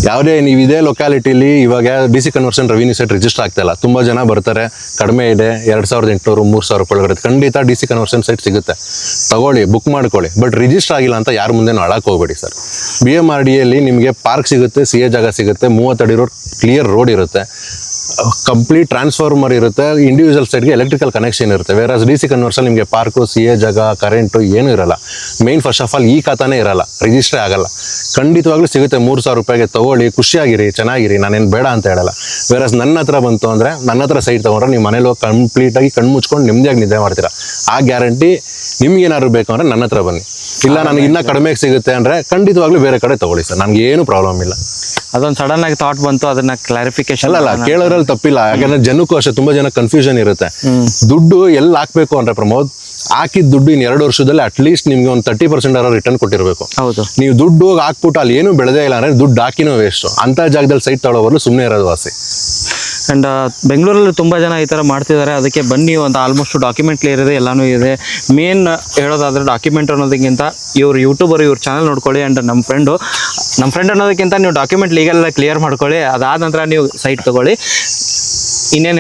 S1: ಯಾವುದೇ ನೀವು ಇದೇ ಲೊಕ್ಯಾಲಿಟಿಲಿ ಇವಾಗ DC conversion revenue set register ಆಗ್ತಾ ಇಲ್ಲ. ತುಂಬ ಜನ ಬರ್ತಾರೆ, ಕಡಿಮೆ ಇದೆ, 2,800 3,000 ರೂಪಾಯಿ ಒಳಗಡೆ ಖಂಡಿತ DC ಕನ್ವರ್ಷನ್ ಸೈಟ್ ಸಿಗುತ್ತೆ, ತಗೊಳ್ಳಿ, ಬುಕ್ ಮಾಡ್ಕೊಳ್ಳಿ. ಬಟ್ ರಿಜಿಸ್ಟರ್ ಆಗಿಲ್ಲ ಅಂತ ಯಾರ ಮುಂದೆ ಅಳಕ್ಕೆ ಹೋಗ್ಬೇಡಿ ಸರ್. BMRDA ನಿಮಗೆ ಪಾರ್ಕ್ ಸಿಗುತ್ತೆ, CA ಜಾಗ ಸಿಗುತ್ತೆ, 30 ಅಡಿ ರೋಡ್, ಕ್ಲಿಯರ್ ರೋಡ್ ಇರುತ್ತೆ, ಕಂಪ್ಲೀಟ್ ಟ್ರಾನ್ಸ್ಫಾರ್ಮರ್ ಇರುತ್ತೆ, ಇಂಡಿವಿಜುವಲ್ ಸೈಡ್ಗೆ ಎಲೆಕ್ಟ್ರಿಕಲ್ ಕನೆಕ್ಷನ್ ಇರುತ್ತೆ. ವೇರಾಸ್ DC ಕನ್ವರ್ಷನ್ ನಿಮಗೆ ಪಾರ್ಕು, CA ಜಾಗ, ಕರೆಂಟು ಏನೂ ಇರಲ್ಲ. ಮೇನ್ ಫಸ್ಟ್ ಆಫ್ ಆಲ್ ಈ ಖಾತಾನೇ ಇರಲ್ಲ, ರಿಜಿಸ್ಟ್ರೇ ಆಗಲ್ಲ. ಖಂಡಿತವಾಗ್ಲೂ ಸಿಗುತ್ತೆ 3,000 ರೂಪಾಯಿಗೆ, ತಗೊಳ್ಳಿ, ಖುಷಿಯಾಗಿರಿ, ಚೆನ್ನಾಗಿರಿ, ನಾನೇನು ಬೇಡ ಅಂತ ಹೇಳಲ್ಲ. ವೇರಾಸ್ ನನ್ನ ಹತ್ರ ಬಂತು ಅಂದರೆ, ನನ್ನ ಹತ್ರ ಸೈಟ್ ತೊಗೊಂಡ್ರೆ ನೀವು ಮನೇಲಿ ಹೋಗಿ ಕಂಪ್ಲೀಟಾಗಿ ಕಣ್ಣು ಮುಚ್ಕೊಂಡು ನೆಮ್ಮದಿಯಾಗಿ ನಿದ್ದೆ ಮಾಡ್ತೀರಾ. ಆ ಗ್ಯಾರಂಟಿ ನಿಮ್ಗೆ ಏನಾದ್ರು ಬೇಕು ಅಂದರೆ ನನ್ನ ಹತ್ರ ಬನ್ನಿ. ಇಲ್ಲ ನನಗೆ ಇನ್ನೂ ಕಡಿಮೆಗೆ ಸಿಗುತ್ತೆ ಅಂದರೆ ಖಂಡಿತವಾಗ್ಲೂ ಬೇರೆ ಕಡೆ ತಗೊಳ್ಳಿ ಸರ್, ನನಗೆ ಏನು ಪ್ರಾಬ್ಲಮ್ ಇಲ್ಲ.
S2: ಅದೊಂದು ಸಡನ್ ಆಗಿ ಥಾಟ್ ಬಂತು, ಅದನ್ನ ಕ್ಲಾರಿಫಿಕೇಶನ್
S1: ಅಲ್ಲ ಕೇಳೋದ್ರಲ್ಲಿ ತಪ್ಪಿಲ್ಲ. ಯಾಕಂದ್ರೆ ಜನಕ್ಕೂ ಅಷ್ಟೇ ತುಂಬಾ ಜನ ಕನ್ಫ್ಯೂಷನ್ ಇರುತ್ತೆ. ದುಡ್ಡು ಎಲ್ಲಿ ಹಾಕ್ಬೇಕು ಅಂದ್ರೆ ಪ್ರಮೋದ್, ಹಾಕಿದ ದುಡ್ಡು ಇನ್ನು 2 ವರ್ಷದಲ್ಲಿ ಅಟ್ಲೀಸ್ಟ್ ನಿಮ್ಗೆ ಒಂದು 30% ರಿಟರ್ನ್ ಕೊಟ್ಟಿರಬೇಕು.
S2: ಹೌದು.
S1: ನೀವು ದುಡ್ಡು ಹಾಕ್ಬಿಟ್ಟು ಅಲ್ಲಿ ಏನು ಬೆಳೆದೇ ಇಲ್ಲ ಅಂದ್ರೆ ದುಡ್ಡು ಹಾಕಿನೂ ವೇಸ್ಟ್. ಅಂತ ಜಾಗದಲ್ಲಿ ಸೈಟ್ ತಗೊಳ್ಳೋರು ಸುಮ್ಮನೆ ಇರೋದು ವಾಸಿ.
S2: ಆ್ಯಂಡ್ ಬೆಂಗಳೂರಲ್ಲಿ ತುಂಬ ಜನ ಈ ಥರ ಮಾಡ್ತಿದ್ದಾರೆ. ಅದಕ್ಕೆ ಬನ್ನಿ, ಒಂದು ಆಲ್ಮೋಸ್ಟ್ ಡಾಕ್ಯುಮೆಂಟ್ ಕ್ಲಿಯರ್ ಇದೆ, ಎಲ್ಲನೂ ಇದೆ. ಮೇನ್ ಹೇಳೋದಾದರೆ ಡಾಕ್ಯುಮೆಂಟ್ ಅನ್ನೋದಕ್ಕಿಂತ ಇವ್ರು ಯೂಟ್ಯೂಬರ್, ಇವ್ರ ಚಾನಲ್ ನೋಡ್ಕೊಳ್ಳಿ. ಆ್ಯಂಡ್ ನಮ್ಮ ಫ್ರೆಂಡ್ ಅನ್ನೋದಕ್ಕಿಂತ ನೀವು ಡಾಕ್ಯುಮೆಂಟ್ ಲೀಗಲ್ ಕ್ಲಿಯರ್ ಮಾಡ್ಕೊಳ್ಳಿ. ಅದಾದ ನಂತರ ನೀವು ಸೈಟ್ ತೊಗೊಳ್ಳಿ. ಇನ್ನೇನು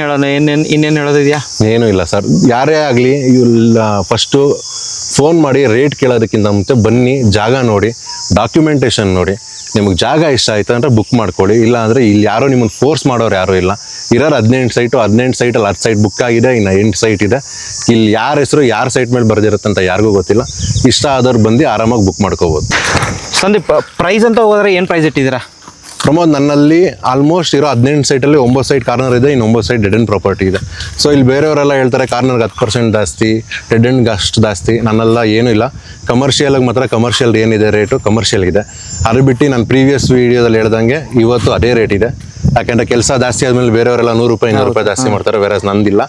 S2: ಹೇಳೋದಿದೆಯಾ?
S1: ಏನೂ ಇಲ್ಲ ಸರ್, ಯಾರೇ ಆಗಲಿ ಇವ್ರ ಫಸ್ಟು ಫೋನ್ ಮಾಡಿ ರೇಟ್ ಕೇಳೋದಕ್ಕಿಂತ ಮುಂಚೆ ಬನ್ನಿ, ಜಾಗ ನೋಡಿ, ಡಾಕ್ಯುಮೆಂಟೇಷನ್ ನೋಡಿ. ನಿಮಗೆ ಜಾಗ ಇಷ್ಟ ಆಯ್ತು ಅಂದರೆ ಬುಕ್ ಮಾಡ್ಕೊಳ್ಳಿ. ಇಲ್ಲ ಅಂದರೆ ಇಲ್ಲಿ ಯಾರೋ ನಿಮ್ಮನ್ನು ಫೋರ್ಸ್ ಮಾಡೋರು ಯಾರೂ ಇಲ್ಲ. ಇರೋರು 18 ಸೈಟಲ್ಲಿ 10 ಸೈಟ್ ಬುಕ್ ಆಗಿದೆ, ಇನ್ನು 8 ಸೈಟ್ ಇದೆ. ಇಲ್ಲಿ ಯಾರ ಹೆಸರು ಯಾರ ಸೈಟ್ ಮೇಲೆ ಬರೆದಿರುತ್ತಂತ ಯಾರಿಗೂ ಗೊತ್ತಿಲ್ಲ. ಇಷ್ಟ ಆದವ್ರು ಬಂದು ಆರಾಮಾಗಿ ಬುಕ್ ಮಾಡ್ಕೋಬೋದು.
S2: ಸಂದೀಪ್, ಪ್ರೈಸ್ ಅಂತ ಹೋದ್ರೆ ಏನು ಪ್ರೈಸ್ ಇಟ್ಟಿದ್ದೀರಾ?
S1: ಪ್ರಮೋದ್, ನನ್ನಲ್ಲಿ ಆಲ್ಮೋಸ್ಟ್ ಇರೋ 18 ಸೈಟಲ್ಲಿ 9 ಸೈಟ್ ಕಾರ್ನರ್ ಇದೆ, ಇನ್ನು 9 ಸೈಟ್ ಡೆಡ್ ಎಂಡ್ ಪ್ರಾಪರ್ಟಿ ಇದೆ. ಸೊ ಇಲ್ಲಿ ಬೇರೆಯವರೆಲ್ಲ ಹೇಳ್ತಾರೆ ಕಾರ್ನರ್ಗೆ 10% ಜಾಸ್ತಿ, ಡೆಡ್ ಎಂಡ್ಗೆ ಅಷ್ಟು ಜಾಸ್ತಿ. ನನ್ನೆಲ್ಲ ಏನೂ ಇಲ್ಲ. ಕಮರ್ಷಿಯಲ್ಗೆ ಮಾತ್ರ ಕಮರ್ಷಿಯಲ್ ಏನಿದೆ ರೇಟು ಕಮರ್ಷಿಯಲ್ ಇದೆ. ಅದು ಬಿಟ್ಟು ನಾನು ಪ್ರೀವಿಯಸ್ ವೀಡಿಯೋದಲ್ಲಿ ಹೇಳ್ದಂಗೆ ಇವತ್ತು ಅದೇ ರೇಟ್ ಇದೆ. ಯಾಕೆಂದರೆ ಕೆಲಸ ಜಾಸ್ತಿ ಆದಮೇಲೆ ಬೇರೆಯವರೆಲ್ಲ 100 ರೂಪಾಯಿ 200 ರೂಪಾಯಿ ಜಾಸ್ತಿ ಮಾಡ್ತಾರೆ. ಬೇರೆ ನಂದಿಲ್ಲ.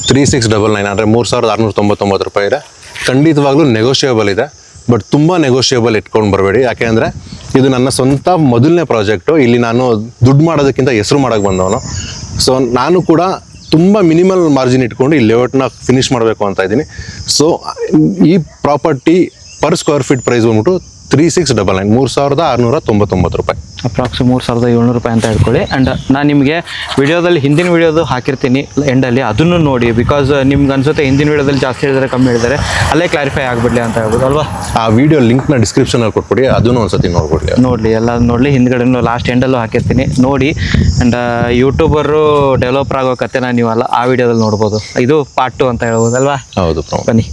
S1: 3699 ಅಂದರೆ 3699 ರೂಪಾಯಿ ಇದೆ. ಖಂಡಿತವಾಗ್ಲೂ ನೆಗೋಷಿಯೇಬಲ್ ಇದೆ. ಬಟ್ ತುಂಬ ನೆಗೋಷಿಯೇಬಲ್ ಇಟ್ಕೊಂಡು ಬರಬೇಡಿ. ಯಾಕೆಂದರೆ ಇದು ನನ್ನ ಸ್ವಂತ ಮೊದಲನೇ ಪ್ರಾಜೆಕ್ಟು. ಇಲ್ಲಿ ನಾನು ದುಡ್ಡು ಮಾಡೋದಕ್ಕಿಂತ ಹೆಸರು ಮಾಡೋಕ್ಕೆ ಬಂದವನು. ಸೊ ನಾನು ಕೂಡ ತುಂಬ ಮಿನಿಮಲ್ ಮಾರ್ಜಿನ್ ಇಟ್ಕೊಂಡು ಈ ಲೇಔಟ್ನ ಫಿನಿಷ್ ಮಾಡಬೇಕು ಅಂತ ಇದ್ದೀನಿ. ಸೊ ಈ property per square feet price ಬಂದ್ಬಿಟ್ಟು 3699 3699 ರೂಪಾಯಿ,
S2: ಅಪ್ರಾಕ್ಸ್ 3700 ರೂಪಾಯಿ ಅಂತ ಹೇಳ್ಕೊಳ್ಳಿ. ಆ್ಯಂಡ್ ನಾನು ನಿಮಗೆ ವಿಡಿಯೋದಲ್ಲಿ ಹಿಂದಿನ ವಿಡಿಯೋದು ಹಾಕಿರ್ತೀನಿ ಎಂಡಲ್ಲಿ, ಅದನ್ನು ನೋಡಿ. ಬಿಕಾಸ್ ನಿಮ್ಗೆ ಅನ್ಸುತ್ತೆ ಹಿಂದಿನ ವಿಡಿಯೋದಲ್ಲಿ ಜಾಸ್ತಿ ಹೇಳಿದರೆ ಕಮ್ಮಿ ಹೇಳಿದರೆ ಅಲ್ಲೇ ಕ್ಲಾರಿಫೈ ಆಗಿಬಿಡಲಿ ಅಂತ ಹೇಳ್ಬೋದು ಅಲ್ವಾ?
S1: ಆ ವಿಡಿಯೋ ಲಿಂಕ್ನ ಡಿಸ್ಕ್ರಿಪ್ಷನಲ್ಲಿ ಕೊಟ್ಬಿಡಿ, ಅದನ್ನು ಒಂದ್ಸತಿ ನೋಡ್ಲಿ ಎಲ್ಲ ನೋಡಲಿ. ಹಿಂದ್ಗಡೆನೂ ಲಾಸ್ಟ್ ಎಂಡಲ್ಲೂ ಹಾಕಿರ್ತೀನಿ, ನೋಡಿ. ಆ್ಯಂಡ್ ಯೂಟ್ಯೂಬರು ಡೆವಲಪರ್ ಆಗೋ ಕಥೆನ ನೀವಲ್ಲ ಆ ವಿಡಿಯೋದಲ್ಲಿ ನೋಡ್ಬೋದು. ಇದು ಪಾರ್ಟ್ 2 ಅಂತ ಹೇಳ್ಬೋದು ಅಲ್ವಾ? ಹೌದು,
S2: ಬನ್ನಿ.